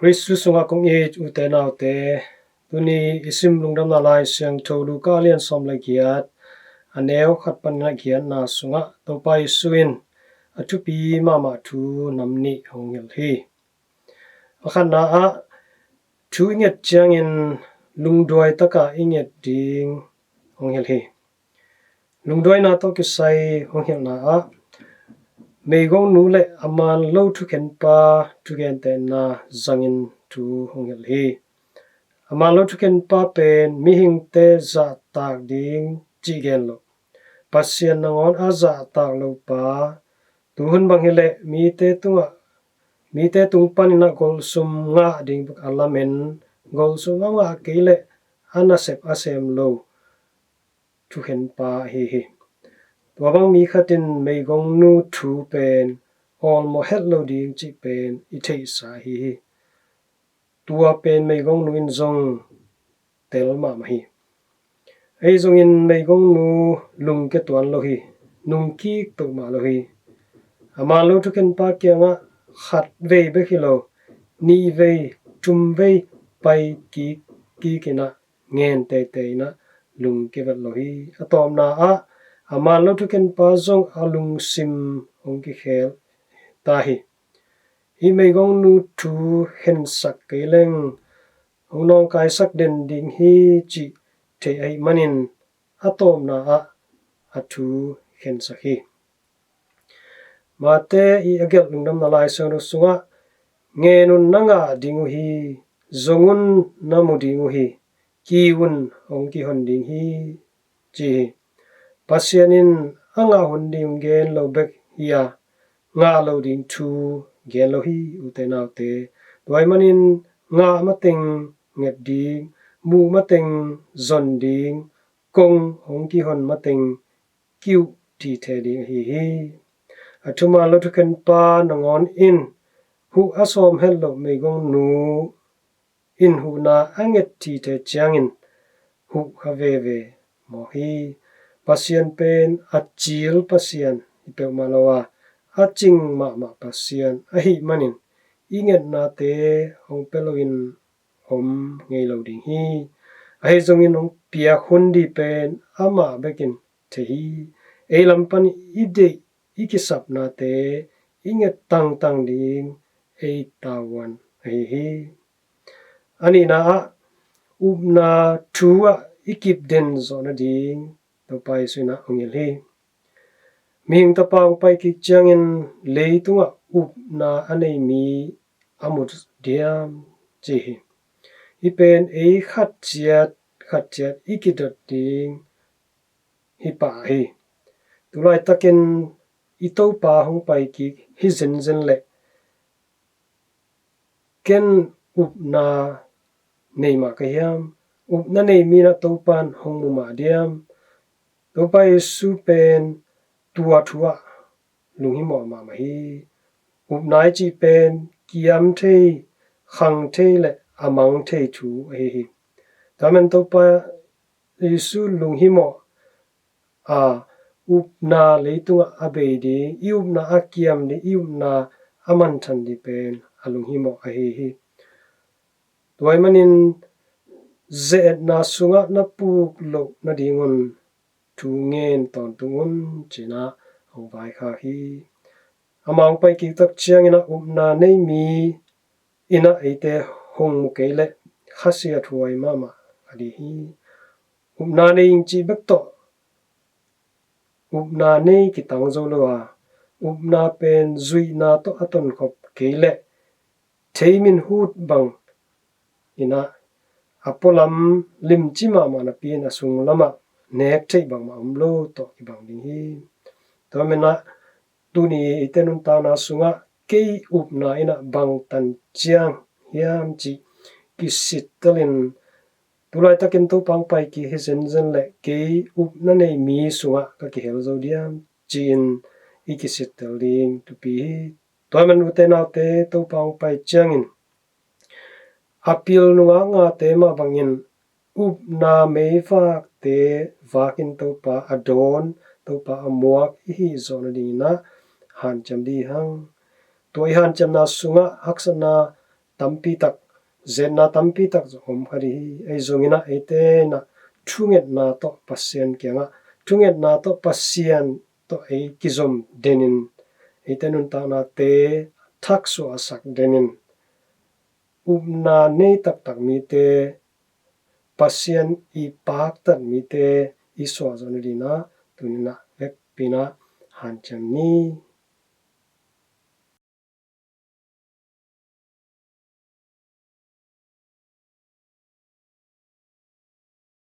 Christus sunga kong e ute naute tuni isim lungdam na lai siang tholu ka lian som la giat aneu khat pan na giat na sunga topai suin atupi mama thu namni hongel hi akhan na a thu inget chiang in lungdoi taka inget ding hongel hi lungdoi na to kisai hongel na a meigong nu le aman lo thu ken pa thu gen te na zangin thu hongel hi aman lo thu ken pa pen mi hing te za tak ding chi gen lo pasien na ngon a za tak lo pa tu hun bang hele mi te tung pan na gol sum nga ding alamen gol sum nga ke le ana sep asem lo thu ken pa hi wabang mi khatin meigong nu thu pen all mo hello ding chi pen I thei sa hi tua pen meigong nu in zong tel ma hi ei zong in meigong nu lung ke tuan lo hi nung ki to ma lo hi ama lo thu ken pa kya nga khat ve be khilo ni ve tum ve pai ki kina ngen te te na lung ke vat lo hi atom na a ama lo thu ken pa zong alung sim ong ki khel ta hi hi meigong nu thu hen sak ke leng ong nong kai sak den ding hi chi the ai manin atom na a athu hen sak hi mate I agel lungdam na lai sang sunga nge nun nanga dingu hi zongun namu dingu hi kiun ong ki hon ding hi chi pasianin anga hon ding gen lo bek ya nga lo ding thu gen lo hi ute naute doi manin nga mateng nget ding mu mateng zon ding kong ong ki hon mateng kiu ti the ding hi athuma lo thu ken pa nangon in hu asom hello meigong nu in hu na anget ti the chiangin hu have ve mo hi pasien pen achil pasien ipe malowa aching ma pasien ahi manin inget na te ong peloin om ngei lo ding hi ahi zongin ong pia hundi pen ama bekin the hi ei lampan ide ikisap na te inget tang ding ei tawan hi ani na upna thuwa ikip den zona ding to pai suina ongel hi ming ta pang pai ki changin leitunga upna anei mi amut diam chi hi ipen ei khat chiat ikidot ding hi pa hi tulai takin ito pa hong pai ki hi zen le ken upna nei ma ka hiam upna nei mi na to pan hong mu ma diam to pai su pen tua thua lung hi mo ma hi upnai chi pen kiam the khang the le amang the thu hi tamen to pa isu lung hi mo upna leitunga abe di iupna akiam di iupna aman than di pen alung hi mo hi toy manin ze na sunga na pu lo na dingun thu ngen ton tungun china hong vai kha hi amang pai ki tak chiang ina upna nei mi ina ite hong mu ke le khasia thuai mama adi hi upna nei chi bek to upna nei ki tang zo lo upna pen zui na to aton khop ke le theimin hut bang ina apolam lim chi ma na pi na sung lama nek thei bang ma umlo to ki bang ding hi to mena tuni itenun ta na sunga ke upna ina bang tan chiang hiam chi kisit talin tulai takin to pang pai ki hi zen le ke upna nei mi sunga ka ki hel zo diam chin ikisit taling tu pi to man uten autte to pang pai changin apil nuwa nga te ma bangin upna meifa te vakin to pa adon to pa amuak hi zona ding na han cham di hang toy han cham na sunga haksana tampi tak zenna tampi tak om khari ei zongina ate na thunget na to pasien kyanga thunget na to pasien to ei kizom denin etenun ta na te thak su asak denin upna nei tak tak mi te pasien i pak tat mi te i so zonrina tunina vek pina han cham ni